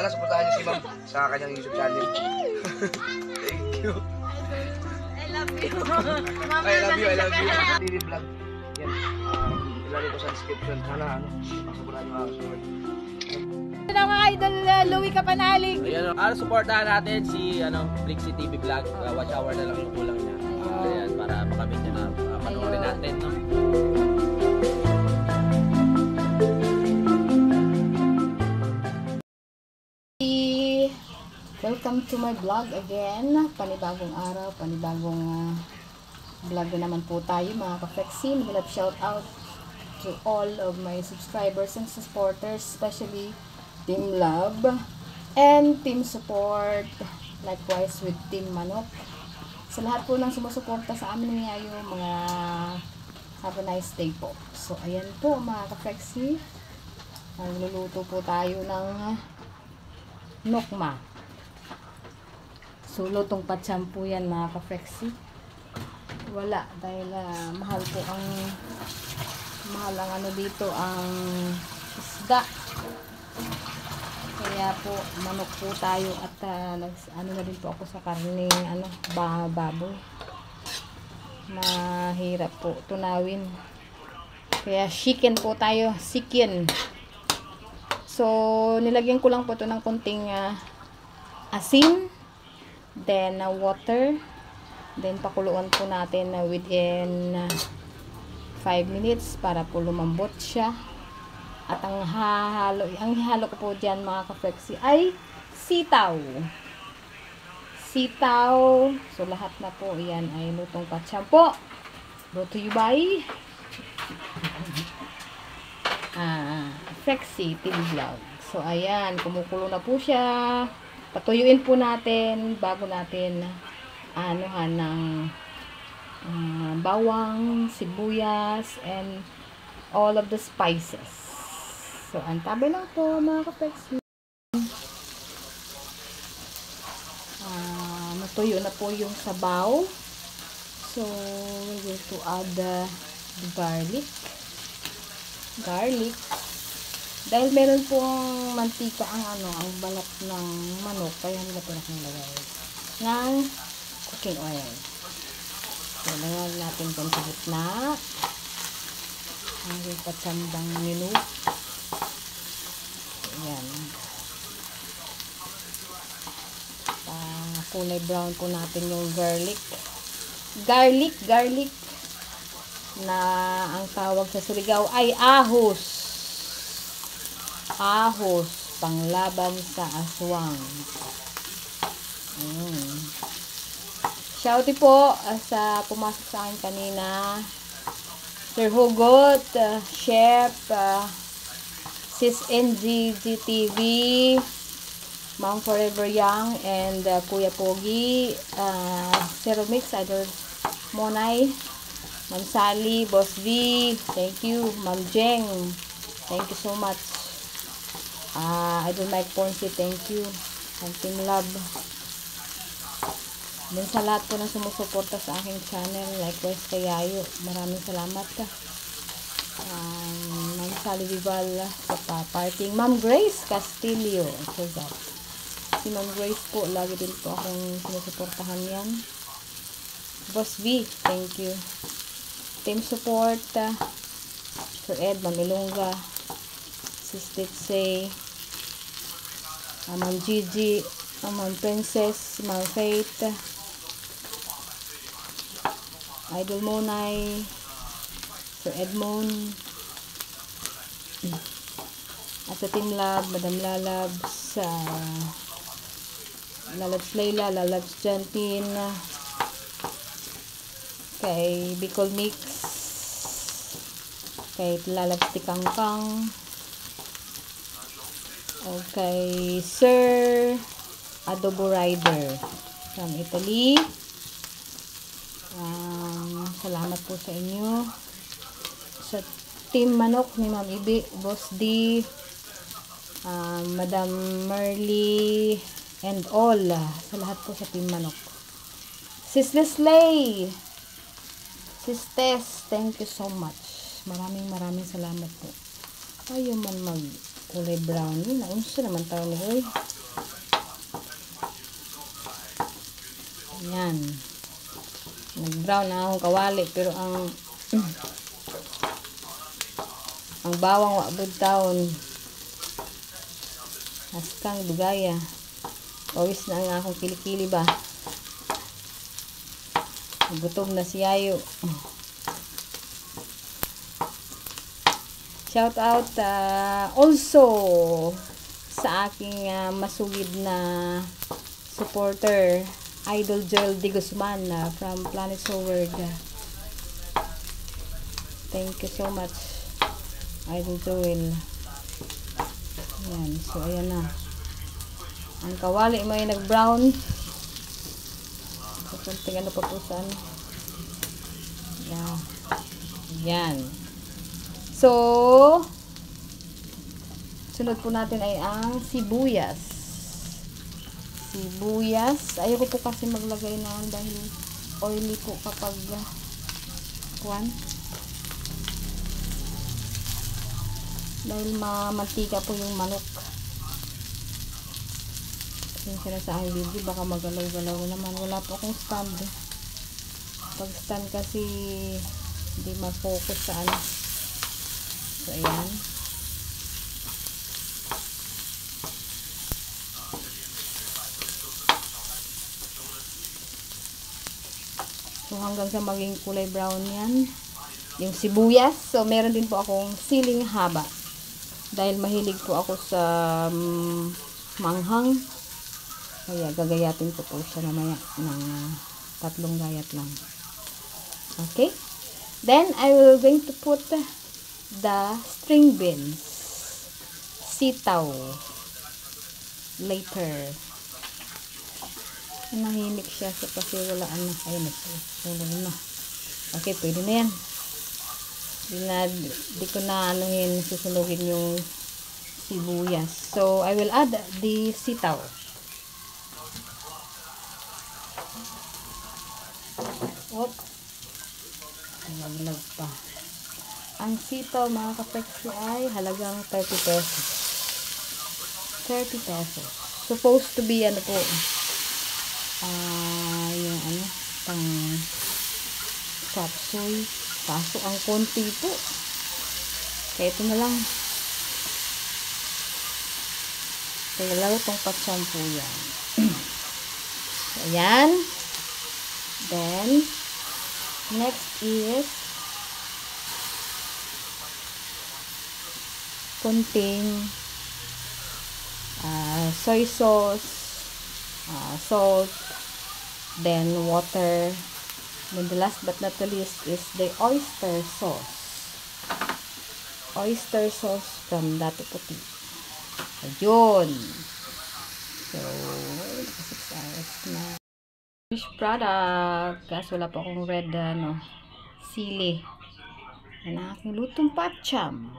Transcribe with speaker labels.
Speaker 1: sana supportahan niyo si ma'am sa kanyang YouTube channel. Thank you.
Speaker 2: I love you. Mama,
Speaker 1: I love you, I love you. Daily vlog. Yan. Ilalagay ko sa description. Sana, supportahan niyo ako.
Speaker 3: Hello mga idol, Louie Kapanalig.
Speaker 4: Ayan, supportahan natin si Flixie TV Vlog. Watch hour na lang yung kulang niya. Ayan, para makamit niya na panoorin natin, no?
Speaker 3: Welcome to my vlog again. Panibagong araw, panibagong vlog na naman po tayo mga ka-Flexi. Mag-love shout out to all of my subscribers and supporters, especially Team Love and Team Support, likewise with Team Manok. Sa lahat po ng sumusuporta sa amin ngayon, mga have a nice day po. So ayan po mga ka-Flexi, nagluluto po tayo ng nokma. So lutong patsam po yan mga ka-Flexi. Wala dahil mahal po ang dito ang isda. Kaya po manok po tayo at na din po ako sa karning baboy. Mahirap po tunawin. Kaya chicken po tayo, chicken. So nilagyan ko lang po ito ng konting asin, then water, then pakuluan po natin within 5 minutes para po lumambot siya. At ang hihalo ko po dyan mga ka-Flexi ay sitaw. So lahat na po yan ay lutong patsam po. Brought to you by Flexi TV Vlog. So ayan, kumukulo na po siya. Patuyuin po natin bago natin anuhan ng bawang, sibuyas, and all of the spices. So, antabi lang po mga ka-Flexi. Natuyo na po yung sabaw. So, we're going to add the garlic. Dahil meron pong mantika ang balat ng manok, kaya nila po nakalagay ng cooking oil. So, lagyan natin dyan sa gitna ang patsambang menu. Ayan. Kulay brown po natin yung garlic na ang tawag sa Surigao ay ahos, panglaban sa aswang. Shouty po sa pumasok sa akin kanina, Sir Hugot, Chef, Sis NGGTV, Ma'am Forever Young, and Kuya Pogi, Sir Mix, Idol Monay, Ma'am Sally, Boss V, thank you, Ma'am Jeng, thank you so much, Idol Mike Ponce, thank you, and Team Love. Din sa lahat po na sumusuporta sa aking channel, likewise kay Yayo, maraming salamat ka. Ma'am Sally Vival sa parting, Ma'am Grace Castillo, si Ma'am Grace po, lagi din po akong sinusuportahan yan. Boss V, thank you. Team Support, Sir Ed, Ma'am Ilongga, Sis Titsay, Ma'am Gigi, Ma'am Princess, Ma'am Faith, Idol Monay, Sir Edmond, at sa Team Lab, Madam Lalabs, Lalabs Layla, Lalabs Jantin, kay Bicol Mix, kay Lalabs Tikangkang, okay, Sir Adobo Rider from Italy. Salamat po sa inyo. Sa Team Manok ni Ma'am Ibi, Boss D, Madam Merly, and all. Sa lahat po sa Team Manok. Sis Lesley, Sis Tess, thank you so much. Maraming salamat po. Ayaw man mag kulay brown. Naunsa naman tayo ni Hoy. Yan. Nag-brown na akong kawali pero ang bawang wabod taon haskang dugaya. Pawis na ang akong kilikili ba. Gutom na si Yayo. Shout out also sa aking masugid na supporter, Idol Joel De Guzman from Planet Forward. Thank you so much, Idol Joel. Yan, so ayan na. Ang kawali may nag-brown. So, kunting ano pa po sa ano. Yan. So, sunod po natin ay ang sibuyas. Sibuyas. Ayoko po kasi maglagay na dahil oily po kapag dahil mamantika po yung manok. Yung sila sa ang video, baka magalaw-galaw naman. Wala po akong stand. Pag stand kasi hindi ma-focus sa ano. So, ayan. So, hanggang sa maging kulay brown yan. Yung sibuyas. So, meron din po akong siling haba. Dahil mahilig po ako sa manghang. Kaya gagayatin ko po siya mamaya ng 3 gayat lang. Okay? Then, I will going to put the string beans. Sitaw. Later. Nahimik siya sa kasi wala ano. Ayun na. Okay, pwede na yan. Di ko na anuhin, susunugin yung sibuyas. So, I will add the sitaw. Oop. Naglag pa. Ang sitaw mga kapexi ay halagang 30 pesos. 30 pesos. Supposed to be ano po. Yung ano, pang chop suey. Kaso ang konti po. Kaya ito na lang. Kaya lalo itong patsampo yan. So, ayan. Then, next is konting soy sauce, salt, then water. Then the last but not the least is the oyster sauce. Oyster sauce from Dato Puti. Ayun. So, 6 hours na. Fish product. Kaso wala pa akong red sili. Yan ang aking lutong patcham.